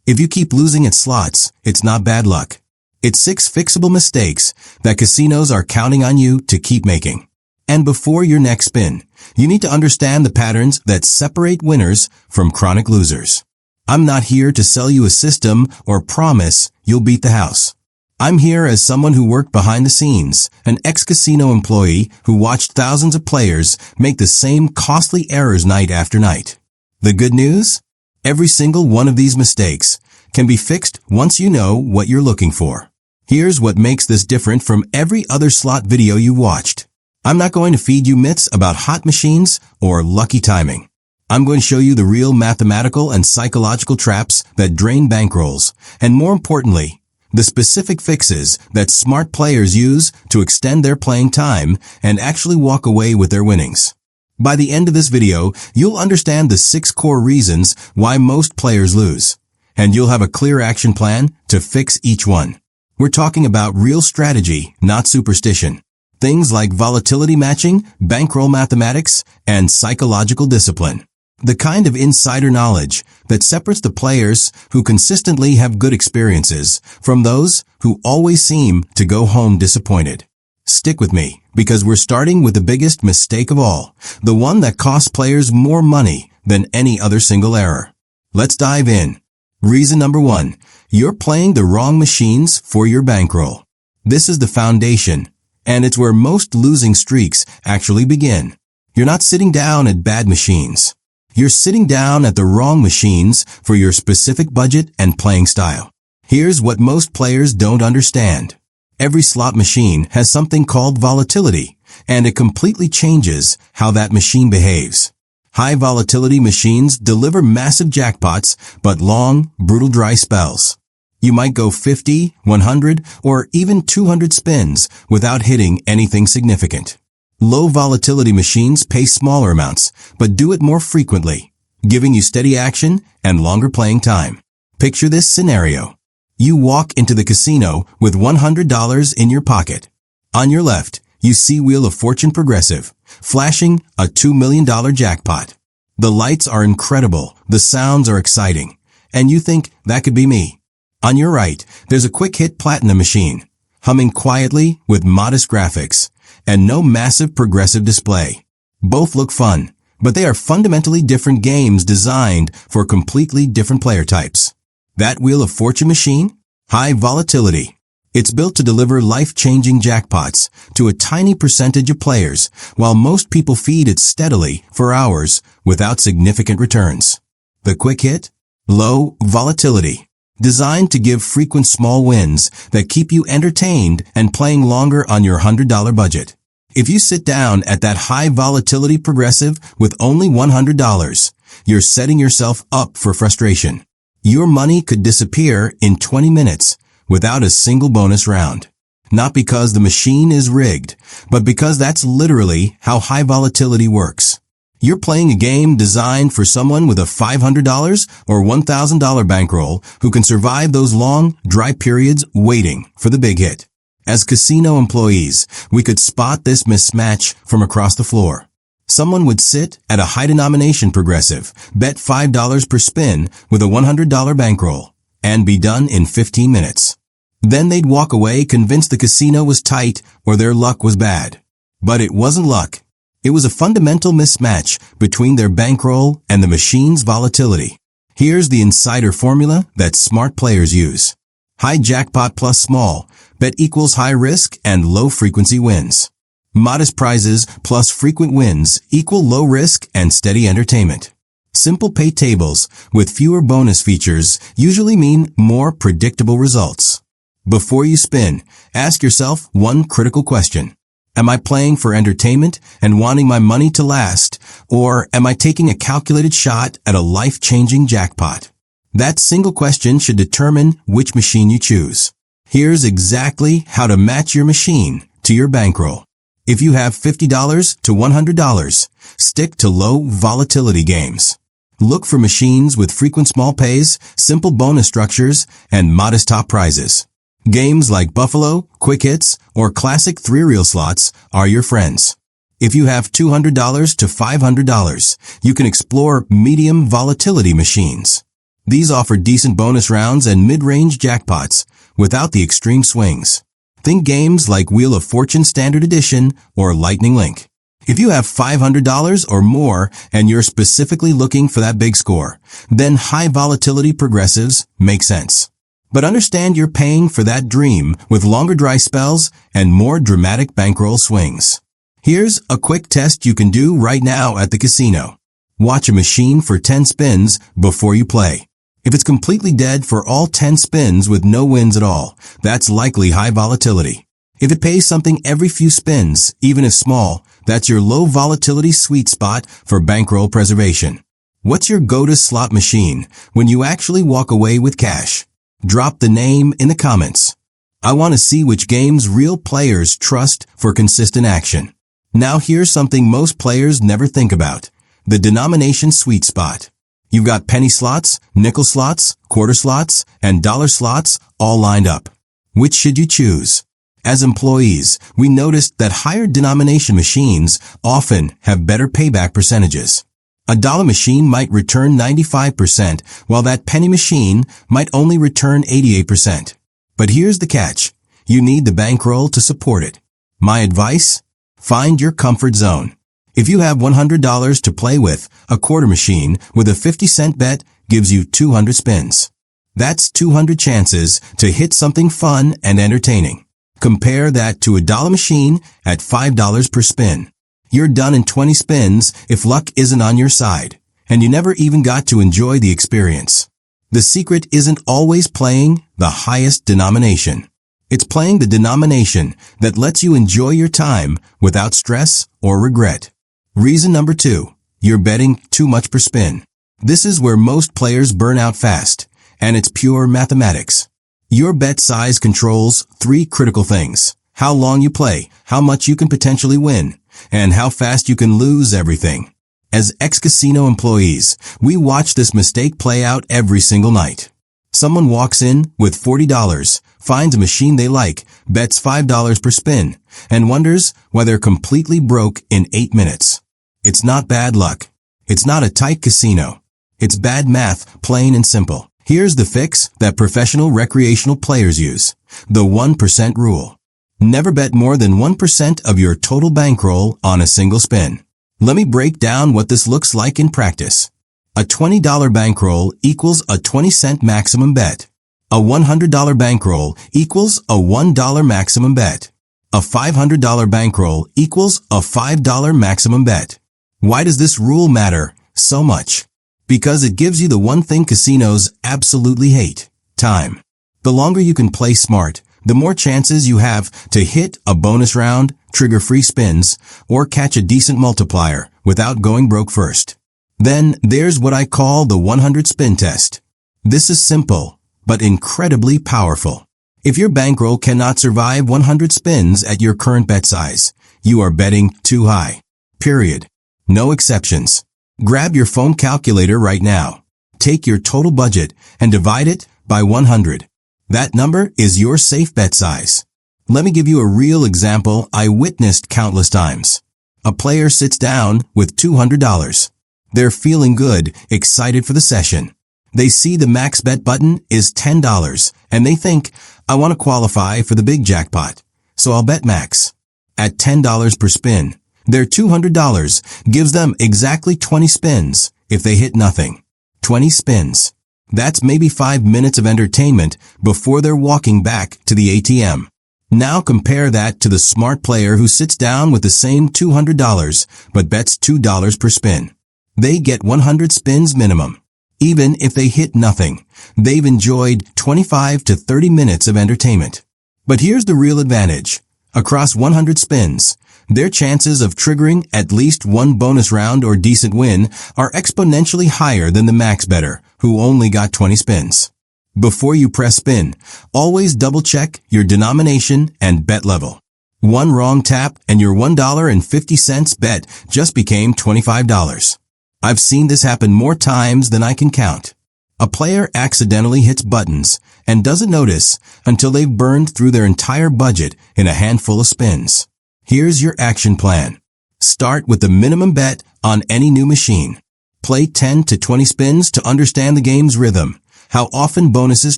If you keep losing at slots, it's not bad luck. It's 6 fixable mistakes that casinos are counting on you to keep making. And before your next spin, you need to understand the patterns that separate winners from chronic losers. I'm not here to sell you a system or promise you'll beat the house. I'm here as someone who worked behind the scenes, an ex-casino employee who watched thousands of players make the same costly errors night after night. The good news? Every single one of these mistakes can be fixed once you know what you're looking for. Here's what makes this different from every other slot video you watched. I'm not going to feed you myths about hot machines or lucky timing. I'm going to show you the real mathematical and psychological traps that drain bankrolls, and more importantly, the specific fixes that smart players use to extend their playing time and actually walk away with their winnings. By the end of this video, you'll understand the 6 core reasons why most players lose, and you'll have a clear action plan to fix each one. We're talking about real strategy, not superstition. Things like volatility matching, bankroll mathematics, and psychological discipline. The kind of insider knowledge that separates the players who consistently have good experiences from those who always seem to go home disappointed. Stick with me, because we're starting with the biggest mistake of all, the one that costs players more money than any other single error. Let's dive in. Reason number 1, you're playing the wrong machines for your bankroll. This is the foundation, and it's where most losing streaks actually begin. You're not sitting down at bad machines. You're sitting down at the wrong machines for your specific budget and playing style. Here's what most players don't understand. Every slot machine has something called volatility, and it completely changes how that machine behaves. High volatility machines deliver massive jackpots, but long, brutal dry spells. You might go 50, 100, or even 200 spins without hitting anything significant. Low volatility machines pay smaller amounts, but do it more frequently, giving you steady action and longer playing time. Picture this scenario. You walk into the casino with $100 in your pocket. On your left, you see Wheel of Fortune Progressive, flashing a $2 million jackpot. The lights are incredible, the sounds are exciting, and you think that could be me. On your right, there's a quick hit platinum machine, humming quietly with modest graphics, and no massive progressive display. Both look fun, but they are fundamentally different games designed for completely different player types. That Wheel of Fortune machine? High volatility. It's built to deliver life-changing jackpots to a tiny percentage of players, while most people feed it steadily for hours without significant returns. The quick hit? Low volatility. Designed to give frequent small wins that keep you entertained and playing longer on your $100 budget. If you sit down at that high volatility progressive with only $100, you're setting yourself up for frustration. Your money could disappear in 20 minutes without a single bonus round. Not because the machine is rigged, but because that's literally how high volatility works. You're playing a game designed for someone with a $500 or $1,000 bankroll who can survive those long, dry periods waiting for the big hit. As casino employees, we could spot this mismatch from across the floor. Someone would sit at a high-denomination progressive, bet $5 per spin with a $100 bankroll, and be done in 15 minutes. Then they'd walk away convinced the casino was tight or their luck was bad. But it wasn't luck. It was a fundamental mismatch between their bankroll and the machine's volatility. Here's the insider formula that smart players use. High jackpot plus small bet equals high risk and low frequency wins. Modest prizes plus frequent wins equal low risk and steady entertainment. Simple pay tables with fewer bonus features usually mean more predictable results. Before you spin, ask yourself one critical question. Am I playing for entertainment and wanting my money to last, or am I taking a calculated shot at a life-changing jackpot? That single question should determine which machine you choose. Here's exactly how to match your machine to your bankroll. If you have $50 to $100, stick to low volatility games. Look for machines with frequent small pays, simple bonus structures, and modest top prizes. Games like Buffalo, Quick Hits, or classic 3-reel slots are your friends. If you have $200 to $500, you can explore medium volatility machines. These offer decent bonus rounds and mid-range jackpots without the extreme swings. Think games like Wheel of Fortune Standard Edition or Lightning Link. If you have $500 or more and you're specifically looking for that big score, then high volatility progressives make sense. But understand you're paying for that dream with longer dry spells and more dramatic bankroll swings. Here's a quick test you can do right now at the casino. Watch a machine for 10 spins before you play. If it's completely dead for all 10 spins with no wins at all, that's likely high volatility. If it pays something every few spins, even if small, that's your low volatility sweet spot for bankroll preservation. What's your go-to slot machine when you actually walk away with cash? Drop the name in the comments. I want to see which games real players trust for consistent action. Now here's something most players never think about. The denomination sweet spot. You've got penny slots, nickel slots, quarter slots, and dollar slots all lined up. Which should you choose? As employees, we noticed that higher denomination machines often have better payback percentages. A dollar machine might return 95%, while that penny machine might only return 88%. But here's the catch. You need the bankroll to support it. My advice? Find your comfort zone. If you have $100 to play with, a quarter machine with a 50-cent bet gives you 200 spins. That's 200 chances to hit something fun and entertaining. Compare that to a dollar machine at $5 per spin. You're done in 20 spins if luck isn't on your side, and you never even got to enjoy the experience. The secret isn't always playing the highest denomination. It's playing the denomination that lets you enjoy your time without stress or regret. Reason number 2, you're betting too much per spin. This is where most players burn out fast, and it's pure mathematics. Your bet size controls 3 critical things: how long you play, how much you can potentially win, and how fast you can lose everything. As ex-casino employees, we watch this mistake play out every single night. Someone walks in with $40, finds a machine they like, bets $5 per spin, and wonders why they're completely broke in 8 minutes. It's not bad luck. It's not a tight casino. It's bad math, plain and simple. Here's the fix that professional recreational players use. The 1% rule. Never bet more than 1% of your total bankroll on a single spin. Let me break down what this looks like in practice. A $20 bankroll equals a 20-cent maximum bet. A $100 bankroll equals a $1 maximum bet. A $500 bankroll equals a $5 maximum bet. Why does this rule matter so much? Because it gives you the one thing casinos absolutely hate: time. The longer you can play smart, the more chances you have to hit a bonus round, trigger free spins, or catch a decent multiplier without going broke first. Then there's what I call the 100 spin test. This is simple, but incredibly powerful. If your bankroll cannot survive 100 spins at your current bet size, you are betting too high. Period. No exceptions. Grab your phone calculator right now. Take your total budget and divide it by 100. That number is your safe bet size. Let me give you a real example I witnessed countless times. A player sits down with $200. They're feeling good, excited for the session. They see the max bet button is $10, and they think, I want to qualify for the big jackpot, so I'll bet max. At $10 per spin, their $200 gives them exactly 20 spins if they hit nothing. 20 spins. That's maybe 5 minutes of entertainment before they're walking back to the ATM. Now compare that to the smart player who sits down with the same $200 but bets $2 per spin. They get 100 spins minimum. Even if they hit nothing, they've enjoyed 25 to 30 minutes of entertainment. But here's the real advantage. Across 100 spins, their chances of triggering at least one bonus round or decent win are exponentially higher than the max bettor, who only got 20 spins. Before you press spin, always double-check your denomination and bet level. One wrong tap and your $1.50 bet just became $25. I've seen this happen more times than I can count. A player accidentally hits buttons and doesn't notice until they've burned through their entire budget in a handful of spins. Here's your action plan. Start with the minimum bet on any new machine. Play 10 to 20 spins to understand the game's rhythm, how often bonuses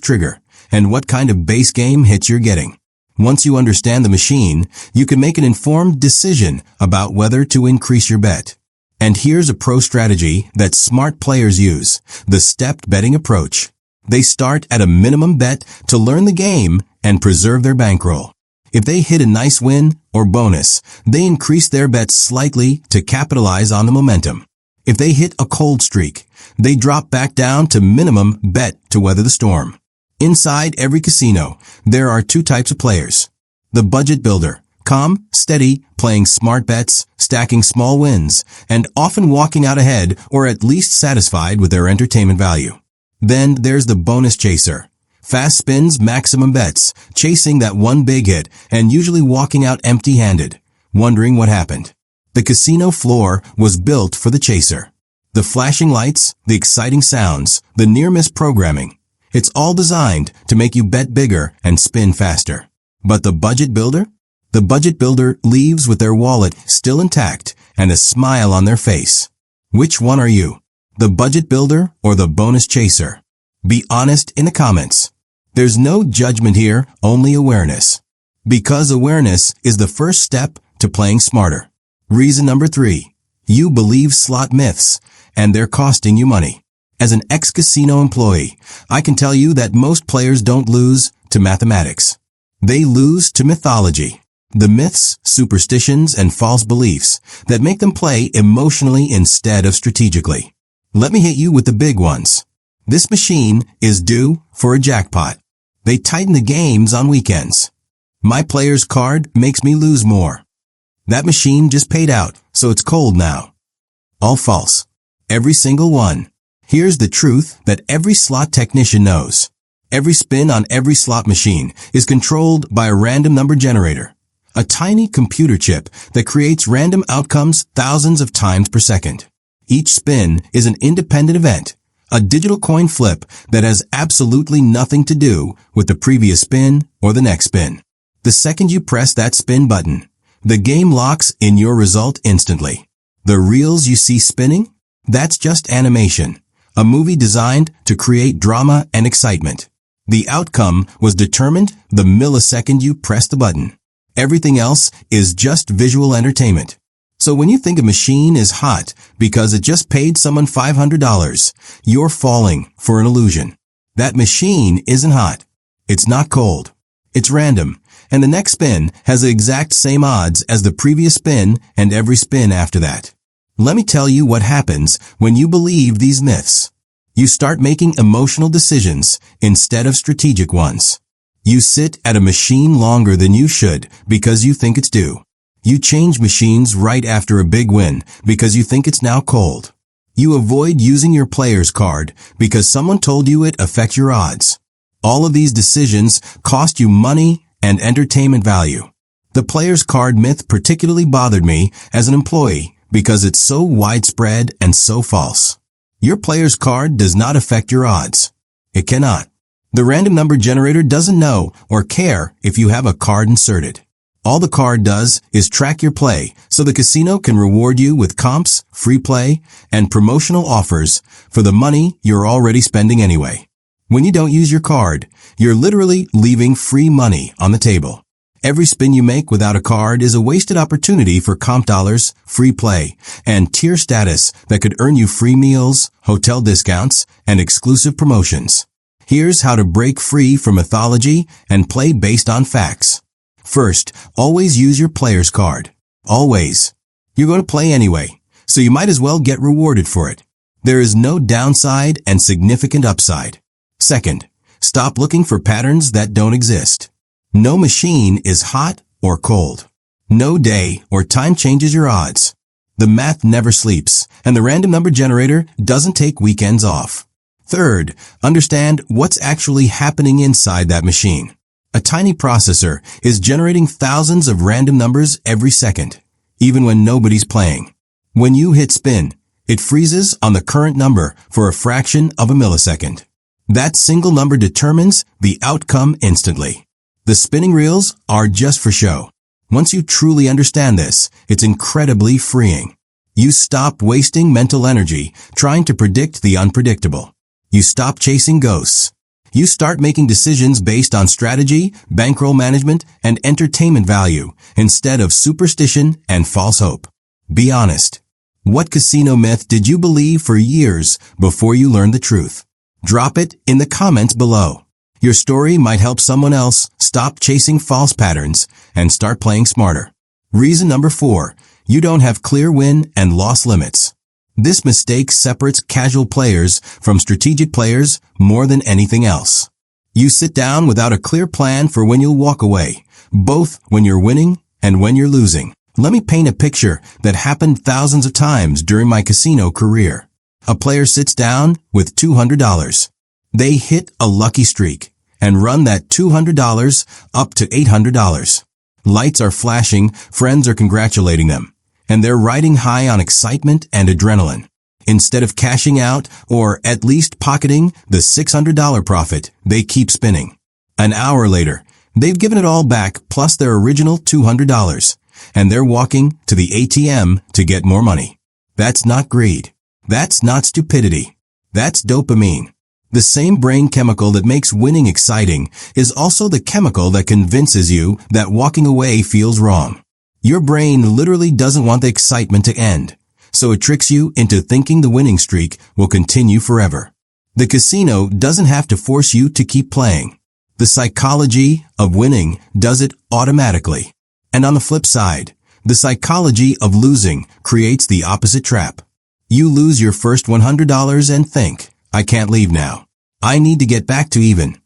trigger, and what kind of base game hits you're getting. Once you understand the machine, you can make an informed decision about whether to increase your bet. And here's a pro strategy that smart players use, the stepped betting approach. They start at a minimum bet to learn the game and preserve their bankroll. If they hit a nice win or bonus, they increase their bets slightly to capitalize on the momentum. If they hit a cold streak, they drop back down to minimum bet to weather the storm. Inside every casino, there are two types of players. The budget builder, calm, steady, playing smart bets, stacking small wins, and often walking out ahead or at least satisfied with their entertainment value. Then there's the bonus chaser. Fast spins, maximum bets, chasing that one big hit and usually walking out empty-handed, wondering what happened. The casino floor was built for the chaser. The flashing lights, the exciting sounds, the near-miss programming. It's all designed to make you bet bigger and spin faster. But the budget builder? The budget builder leaves with their wallet still intact and a smile on their face. Which one are you? The budget builder or the bonus chaser? Be honest in the comments. There's no judgment here, only awareness. Because awareness is the first step to playing smarter. Reason number 3. You believe slot myths, and they're costing you money. As an ex-casino employee, I can tell you that most players don't lose to mathematics. They lose to mythology. The myths, superstitions, and false beliefs that make them play emotionally instead of strategically. Let me hit you with the big ones. This machine is due for a jackpot. They tighten the games on weekends. My player's card makes me lose more. That machine just paid out, so it's cold now. All false. Every single one. Here's the truth that every slot technician knows. Every spin on every slot machine is controlled by a random number generator, a tiny computer chip that creates random outcomes thousands of times per second. Each spin is an independent event, a digital coin flip that has absolutely nothing to do with the previous spin or the next spin. The second you press that spin button, the game locks in your result instantly. The reels you see spinning? That's just animation. A movie designed to create drama and excitement. The outcome was determined the millisecond you press the button. Everything else is just visual entertainment. So when you think a machine is hot because it just paid someone $500, you're falling for an illusion. That machine isn't hot. It's not cold. It's random, and the next spin has the exact same odds as the previous spin and every spin after that. Let me tell you what happens when you believe these myths. You start making emotional decisions instead of strategic ones. You sit at a machine longer than you should because you think it's due. You change machines right after a big win because you think it's now cold. You avoid using your player's card because someone told you it affects your odds. All of these decisions cost you money and entertainment value. The player's card myth particularly bothered me as an employee because it's so widespread and so false. Your player's card does not affect your odds. It cannot. The random number generator doesn't know or care if you have a card inserted. All the card does is track your play so the casino can reward you with comps, free play, and promotional offers for the money you're already spending anyway. When you don't use your card, you're literally leaving free money on the table. Every spin you make without a card is a wasted opportunity for comp dollars, free play, and tier status that could earn you free meals, hotel discounts, and exclusive promotions. Here's how to break free from mythology and play based on facts. First, always use your player's card. Always. You're going to play anyway, so you might as well get rewarded for it. There is no downside and significant upside. Second, stop looking for patterns that don't exist. No machine is hot or cold. No day or time changes your odds. The math never sleeps, and the random number generator doesn't take weekends off. Third, understand what's actually happening inside that machine. A tiny processor is generating thousands of random numbers every second, even when nobody's playing. When you hit spin, it freezes on the current number for a fraction of a millisecond. That single number determines the outcome instantly. The spinning reels are just for show. Once you truly understand this, it's incredibly freeing. You stop wasting mental energy trying to predict the unpredictable. You stop chasing ghosts. You start making decisions based on strategy, bankroll management, and entertainment value instead of superstition and false hope. Be honest. What casino myth did you believe for years before you learned the truth? Drop it in the comments below. Your story might help someone else stop chasing false patterns and start playing smarter. Reason number 4, you don't have clear win and loss limits. This mistake separates casual players from strategic players more than anything else. You sit down without a clear plan for when you'll walk away, both when you're winning and when you're losing. Let me paint a picture that happened thousands of times during my casino career. A player sits down with $200. They hit a lucky streak and run that $200 up to $800. Lights are flashing, friends are congratulating them, and they're riding high on excitement and adrenaline. Instead of cashing out or at least pocketing the $600 profit, they keep spinning. An hour later, they've given it all back plus their original $200, and they're walking to the ATM to get more money. That's not greed. That's not stupidity. That's dopamine. The same brain chemical that makes winning exciting is also the chemical that convinces you that walking away feels wrong. Your brain literally doesn't want the excitement to end, so it tricks you into thinking the winning streak will continue forever. The casino doesn't have to force you to keep playing. The psychology of winning does it automatically. And on the flip side, the psychology of losing creates the opposite trap. You lose your first $100 and think, I can't leave now. I need to get back to even.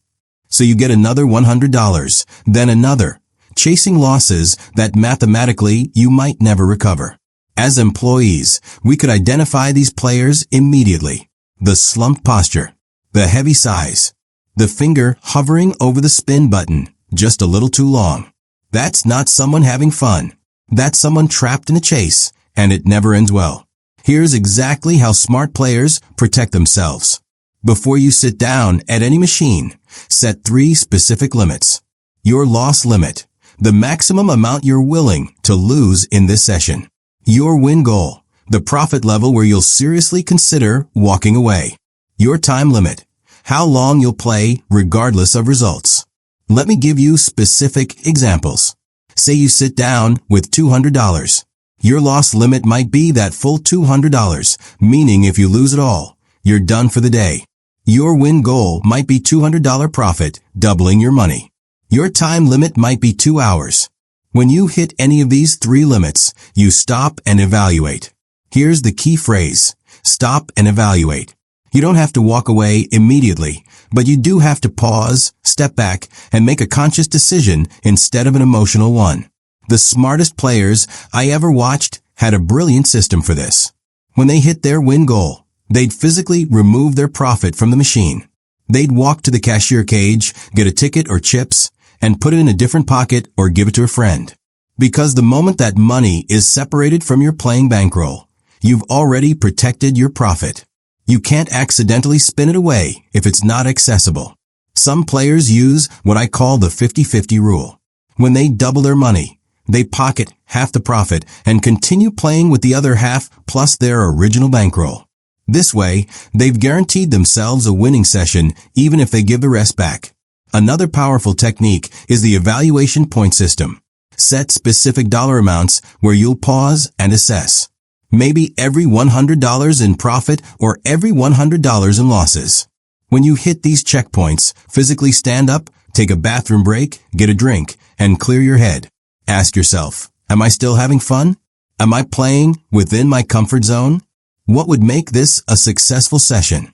So you get another $100, then another, chasing losses that mathematically you might never recover. As employees, we could identify these players immediately. The slumped posture, the heavy sighs, the finger hovering over the spin button just a little too long. That's not someone having fun. That's someone trapped in a chase, and it never ends well. Here's exactly how smart players protect themselves. Before you sit down at any machine, set 3 specific limits. Your loss limit, the maximum amount you're willing to lose in this session. Your win goal, the profit level where you'll seriously consider walking away. Your time limit, how long you'll play regardless of results. Let me give you specific examples. Say you sit down with $200. Your loss limit might be that full $200, meaning if you lose it all, you're done for the day. Your win goal might be $200 profit, doubling your money. Your time limit might be 2 hours. When you hit any of these 3 limits, you stop and evaluate. Here's the key phrase, stop and evaluate. You don't have to walk away immediately, but you do have to pause, step back, and make a conscious decision instead of an emotional one. The smartest players I ever watched had a brilliant system for this. When they hit their win goal, they'd physically remove their profit from the machine. They'd walk to the cashier cage, get a ticket or chips, and put it in a different pocket or give it to a friend. Because the moment that money is separated from your playing bankroll, you've already protected your profit. You can't accidentally spin it away if it's not accessible. Some players use what I call the 50-50 rule. When they double their money, they pocket half the profit and continue playing with the other half plus their original bankroll. This way, they've guaranteed themselves a winning session even if they give the rest back. Another powerful technique is the evaluation point system. Set specific dollar amounts where you'll pause and assess. Maybe every $100 in profit or every $100 in losses. When you hit these checkpoints, physically stand up, take a bathroom break, get a drink, and clear your head. Ask yourself, am I still having fun? Am I playing within my comfort zone? What would make this a successful session?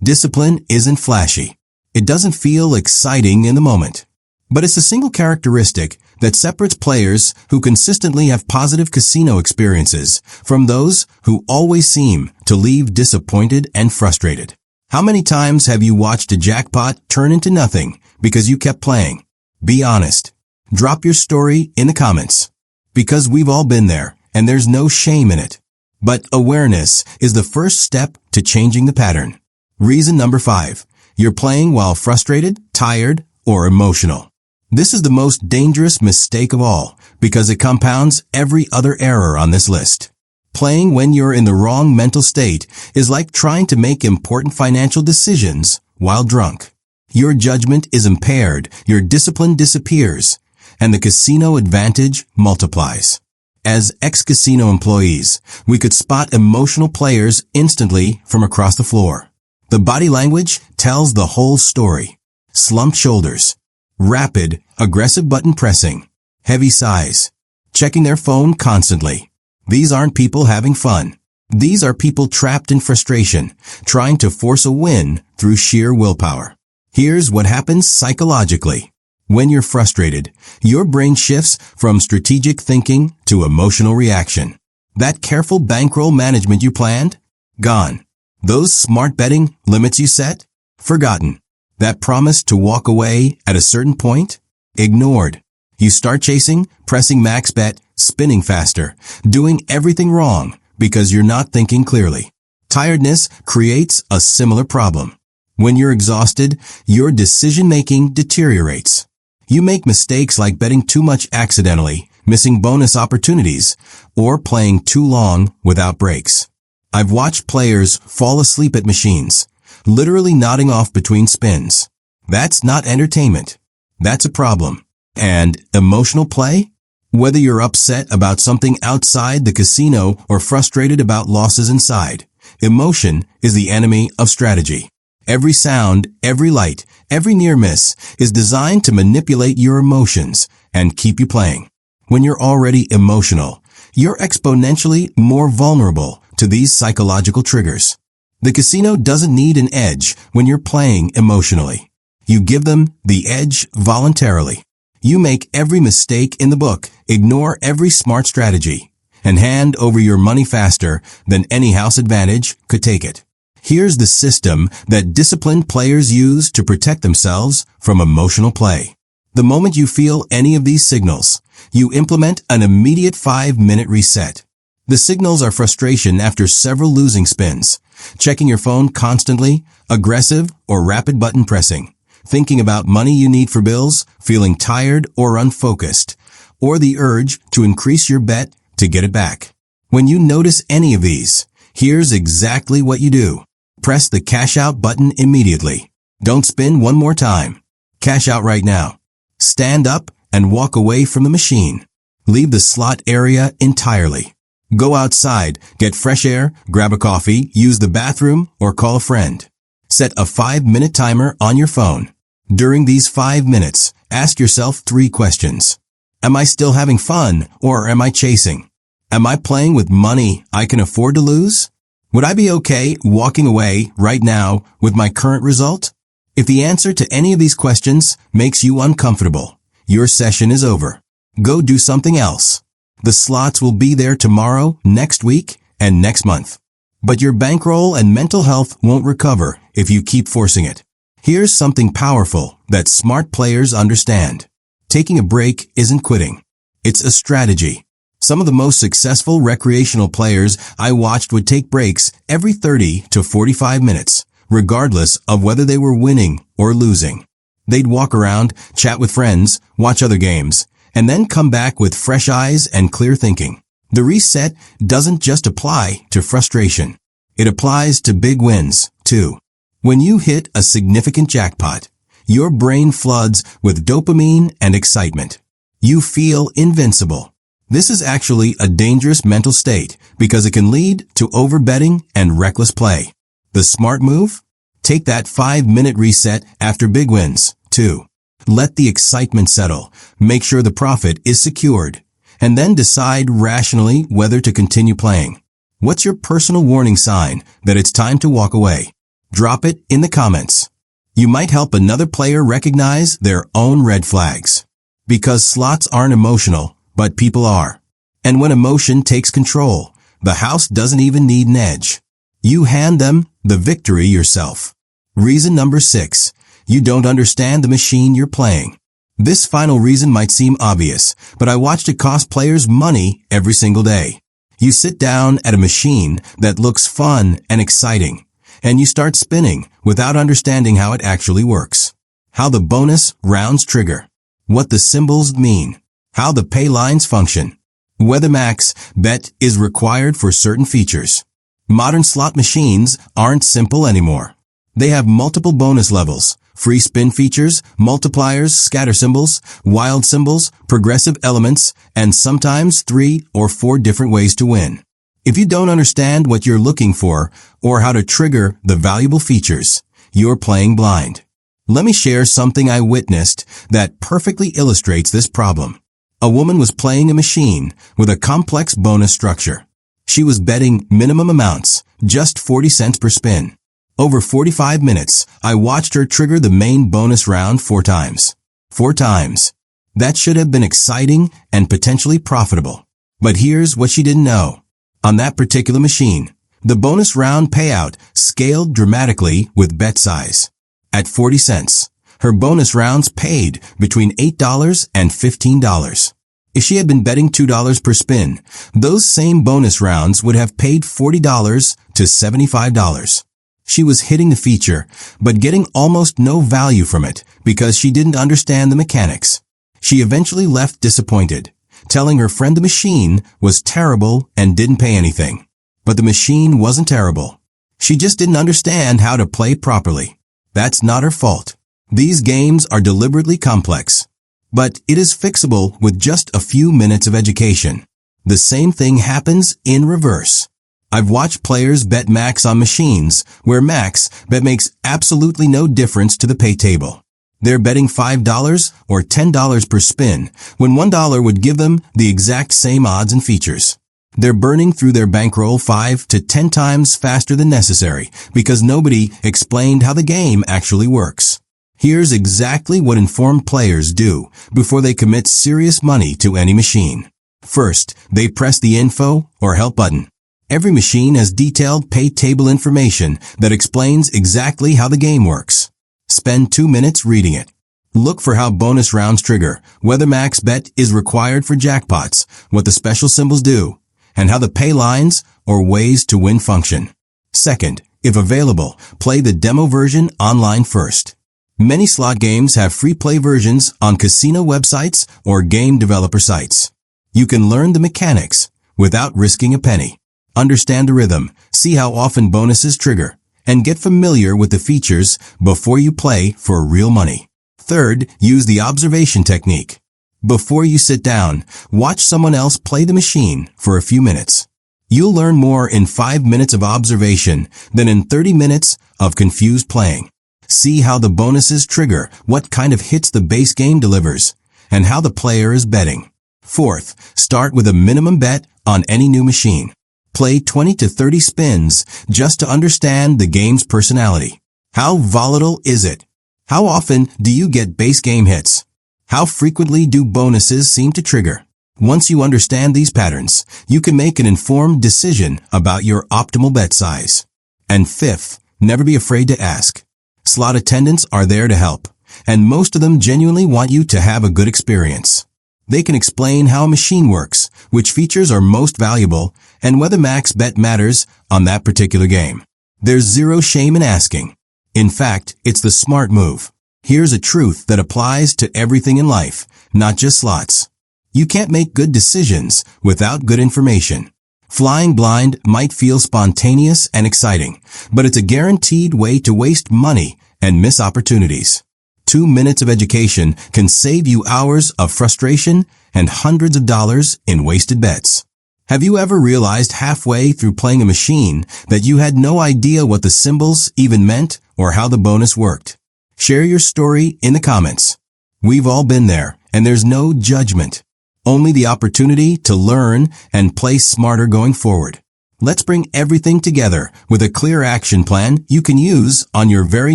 Discipline isn't flashy. It doesn't feel exciting in the moment. But it's a single characteristic that separates players who consistently have positive casino experiences from those who always seem to leave disappointed and frustrated. How many times have you watched a jackpot turn into nothing because you kept playing? Be honest. Drop your story in the comments. Because we've all been there, and there's no shame in it. But awareness is the first step to changing the pattern. Reason number 5. You're playing while frustrated, tired, or emotional. This is the most dangerous mistake of all because it compounds every other error on this list. Playing when you're in the wrong mental state is like trying to make important financial decisions while drunk. Your judgment is impaired, your discipline disappears, and the casino advantage multiplies. As ex-casino employees, we could spot emotional players instantly from across the floor. The body language tells the whole story. Slumped shoulders, rapid, aggressive button pressing, heavy sighs, checking their phone constantly. These aren't people having fun. These are people trapped in frustration, trying to force a win through sheer willpower. Here's what happens psychologically. When you're frustrated, your brain shifts from strategic thinking to emotional reaction. That careful bankroll management you planned? Gone. Those smart betting limits you set? Forgotten. That promise to walk away at a certain point? Ignored. You start chasing, pressing max bet, spinning faster, doing everything wrong because you're not thinking clearly. Tiredness creates a similar problem. When you're exhausted, your decision-making deteriorates. You make mistakes like betting too much accidentally, missing bonus opportunities, or playing too long without breaks. I've watched players fall asleep at machines, literally nodding off between spins. That's not entertainment. That's a problem. And emotional play? Whether you're upset about something outside the casino or frustrated about losses inside, emotion is the enemy of strategy. Every sound, every light, every near miss is designed to manipulate your emotions and keep you playing. When you're already emotional, you're exponentially more vulnerable to these psychological triggers. The casino doesn't need an edge when you're playing emotionally. You give them the edge voluntarily. You make every mistake in the book, ignore every smart strategy, and hand over your money faster than any house advantage could take it. Here's the system that disciplined players use to protect themselves from emotional play. The moment you feel any of these signals, you implement an immediate 5-minute reset. The signals are frustration after several losing spins, checking your phone constantly, aggressive or rapid button pressing, thinking about money you need for bills, feeling tired or unfocused, or the urge to increase your bet to get it back. When you notice any of these, here's exactly what you do. Press the cash out button immediately. Don't spin one more time. Cash out right now. Stand up and walk away from the machine. Leave the slot area entirely. Go outside, get fresh air, grab a coffee, use the bathroom, or call a friend. Set a 5-minute timer on your phone. During these 5 minutes, ask yourself 3 questions. Am I still having fun, or am I chasing? Am I playing with money I can afford to lose? Would I be okay walking away right now with my current result? If the answer to any of these questions makes you uncomfortable, your session is over. Go do something else. The slots will be there tomorrow, next week, and next month. But your bankroll and mental health won't recover if you keep forcing it. Here's something powerful that smart players understand. Taking a break isn't quitting. It's a strategy. Some of the most successful recreational players I watched would take breaks every 30 to 45 minutes, regardless of whether they were winning or losing. They'd walk around, chat with friends, watch other games, and then come back with fresh eyes and clear thinking. The reset doesn't just apply to frustration. It applies to big wins, too. When you hit a significant jackpot, your brain floods with dopamine and excitement. You feel invincible. This is actually a dangerous mental state because it can lead to overbetting and reckless play. The smart move? Take that 5-minute reset after big wins, too. Let the excitement settle, make sure the profit is secured, and then decide rationally whether to continue playing. What's your personal warning sign that it's time to walk away? Drop it in the comments. You might help another player recognize their own red flags. Because slots aren't emotional, but people are. And when emotion takes control, the house doesn't even need an edge. You hand them the victory yourself. Reason number 6. You don't understand the machine you're playing. This final reason might seem obvious, but I watched it cost players money every single day. You sit down at a machine that looks fun and exciting, and you start spinning without understanding how it actually works. How the bonus rounds trigger. What the symbols mean. How the pay lines function. Whether max bet is required for certain features. Modern slot machines aren't simple anymore. They have multiple bonus levels, free spin features, multipliers, scatter symbols, wild symbols, progressive elements, and sometimes 3 or 4 different ways to win. If you don't understand what you're looking for or how to trigger the valuable features, you're playing blind. Let me share something I witnessed that perfectly illustrates this problem. A woman was playing a machine with a complex bonus structure. She was betting minimum amounts, just 40 cents per spin. Over 45 minutes, I watched her trigger the main bonus round 4 times. 4 times. That should have been exciting and potentially profitable. But here's what she didn't know. On that particular machine, the bonus round payout scaled dramatically with bet size. At 40 cents, her bonus rounds paid between $8 and $15. If she had been betting $2 per spin, those same bonus rounds would have paid $40 to $75. She was hitting the feature, but getting almost no value from it because she didn't understand the mechanics. She eventually left disappointed, telling her friend the machine was terrible and didn't pay anything. But the machine wasn't terrible. She just didn't understand how to play properly. That's not her fault. These games are deliberately complex. But it is fixable with just a few minutes of education. The same thing happens in reverse. I've watched players bet max on machines where max bet makes absolutely no difference to the pay table. They're betting $5 or $10 per spin when $1 would give them the exact same odds and features. They're burning through their bankroll 5 to 10 times faster than necessary because nobody explained how the game actually works. Here's exactly what informed players do before they commit serious money to any machine. First, they press the info or help button. Every machine has detailed pay table information that explains exactly how the game works. Spend 2 minutes reading it. Look for how bonus rounds trigger, whether max bet is required for jackpots, what the special symbols do, and how the pay lines or ways to win function. Second, if available, play the demo version online first. Many slot games have free play versions on casino websites or game developer sites. You can learn the mechanics without risking a penny. Understand the rhythm, see how often bonuses trigger, and get familiar with the features before you play for real money. Third, use the observation technique. Before you sit down, watch someone else play the machine for a few minutes. You'll learn more in 5 minutes of observation than in 30 minutes of confused playing. See how the bonuses trigger, what kind of hits the base game delivers, and how the player is betting. Fourth, start with a minimum bet on any new machine. Play 20 to 30 spins just to understand the game's personality. How volatile is it? How often do you get base game hits? How frequently do bonuses seem to trigger? Once you understand these patterns, you can make an informed decision about your optimal bet size. And fifth, never be afraid to ask. Slot attendants are there to help, and most of them genuinely want you to have a good experience. They can explain how a machine works, which features are most valuable, and whether max bet matters on that particular game. There's zero shame in asking. In fact, it's the smart move. Here's a truth that applies to everything in life, not just slots. You can't make good decisions without good information. Flying blind might feel spontaneous and exciting, but it's a guaranteed way to waste money and miss opportunities. 2 minutes of education can save you hours of frustration and hundreds of dollars in wasted bets. Have you ever realized halfway through playing a machine that you had no idea what the symbols even meant or how the bonus worked? Share your story in the comments. We've all been there, and there's no judgment. Only the opportunity to learn and play smarter going forward. Let's bring everything together with a clear action plan you can use on your very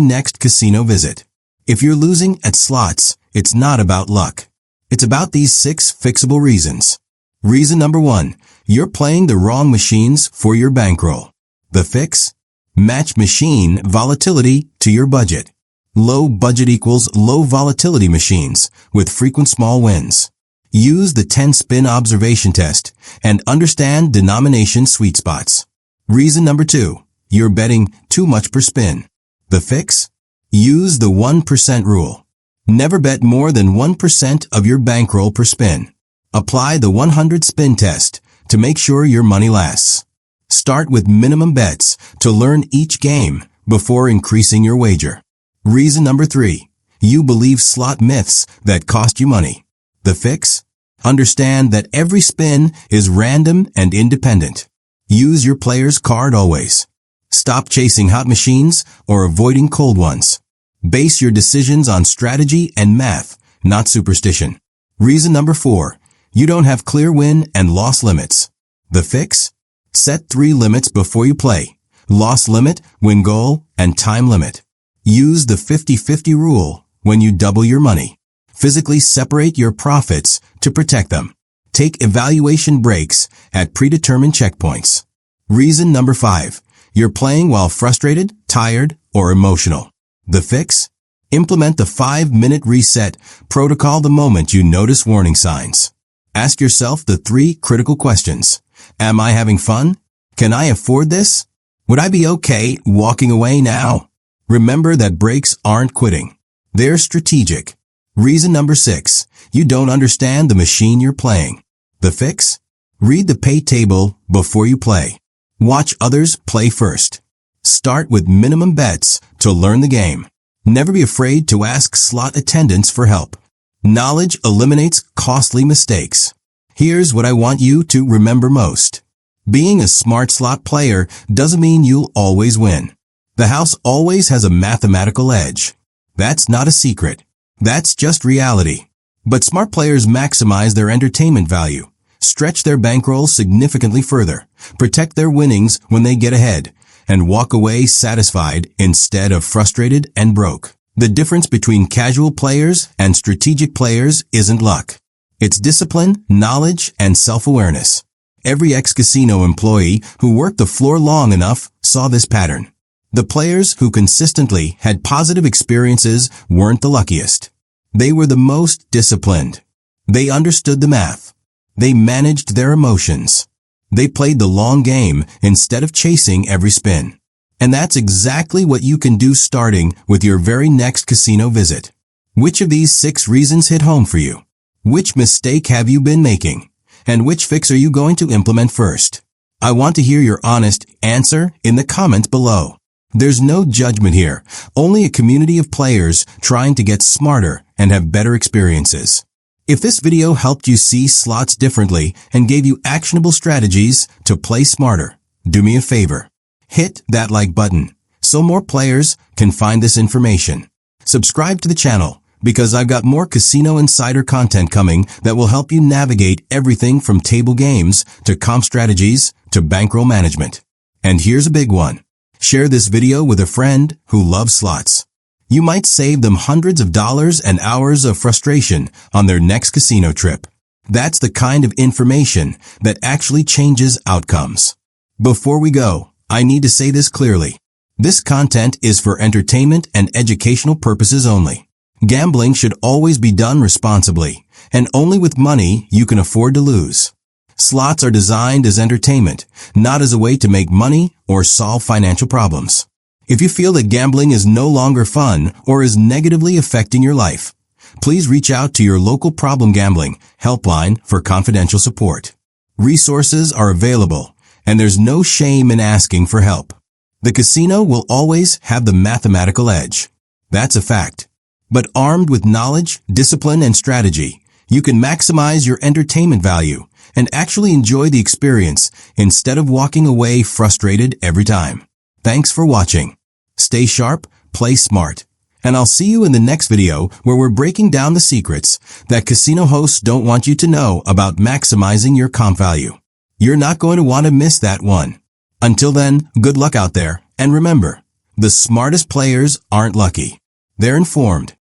next casino visit. If you're losing at slots, it's not about luck. It's about these 6 fixable reasons. Reason number 1, you're playing the wrong machines for your bankroll. The fix? Match machine volatility to your budget. Low budget equals low volatility machines with frequent small wins. Use the 10-spin observation test and understand denomination sweet spots. Reason number 2, you're betting too much per spin. The fix? Use the 1% rule. Never bet more than 1% of your bankroll per spin. Apply the 100 spin test to make sure your money lasts. Start with minimum bets to learn each game before increasing your wager. Reason number 3. You believe slot myths that cost you money. The fix? Understand that every spin is random and independent. Use your player's card always. Stop chasing hot machines or avoiding cold ones. Base your decisions on strategy and math, not superstition. Reason number 4. You don't have clear win and loss limits. The fix? Set 3 limits before you play. Loss limit, win goal, and time limit. Use the 50-50 rule when you double your money. Physically separate your profits to protect them. Take evaluation breaks at predetermined checkpoints. Reason number 5. You're playing while frustrated, tired, or emotional. The fix? Implement the 5-minute reset protocol the moment you notice warning signs. Ask yourself the 3 critical questions. Am I having fun? Can I afford this? Would I be okay walking away now? Remember that breaks aren't quitting. They're strategic. Reason number 6. You don't understand the machine you're playing. The fix? Read the pay table before you play. Watch others play first. Start with minimum bets to learn the game. Never be afraid to ask slot attendants for help. Knowledge eliminates costly mistakes. Here's what I want you to remember most. Being a smart slot player doesn't mean you'll always win. The house always has a mathematical edge. That's not a secret. That's just reality. But smart players maximize their entertainment value, stretch their bankroll significantly further, protect their winnings when they get ahead, and walk away satisfied instead of frustrated and broke. The difference between casual players and strategic players isn't luck. It's discipline, knowledge, and self-awareness. Every ex-casino employee who worked the floor long enough saw this pattern. The players who consistently had positive experiences weren't the luckiest. They were the most disciplined. They understood the math. They managed their emotions. They played the long game instead of chasing every spin. And that's exactly what you can do starting with your very next casino visit. Which of these 6 reasons hit home for you? Which mistake have you been making? And which fix are you going to implement first? I want to hear your honest answer in the comments below. There's no judgment here, only a community of players trying to get smarter and have better experiences. If this video helped you see slots differently and gave you actionable strategies to play smarter, do me a favor. Hit that like button so more players can find this information. Subscribe to the channel because I've got more Casino Insider content coming that will help you navigate everything from table games to comp strategies to bankroll management. And here's a big one. Share this video with a friend who loves slots. You might save them hundreds of dollars and hours of frustration on their next casino trip. That's the kind of information that actually changes outcomes. Before we go, I need to say this clearly. This content is for entertainment and educational purposes only. Gambling should always be done responsibly, and only with money you can afford to lose. Slots are designed as entertainment, not as a way to make money or solve financial problems. If you feel that gambling is no longer fun or is negatively affecting your life, please reach out to your local problem gambling helpline for confidential support. Resources are available, and there's no shame in asking for help. The casino will always have the mathematical edge. That's a fact. But armed with knowledge, discipline, and strategy, you can maximize your entertainment value and actually enjoy the experience instead of walking away frustrated every time. Thanks for watching. Stay sharp, play smart, and I'll see you in the next video where we're breaking down the secrets that casino hosts don't want you to know about maximizing your comp value. You're not going to want to miss that one. Until then, good luck out there, and remember, the smartest players aren't lucky. They're informed.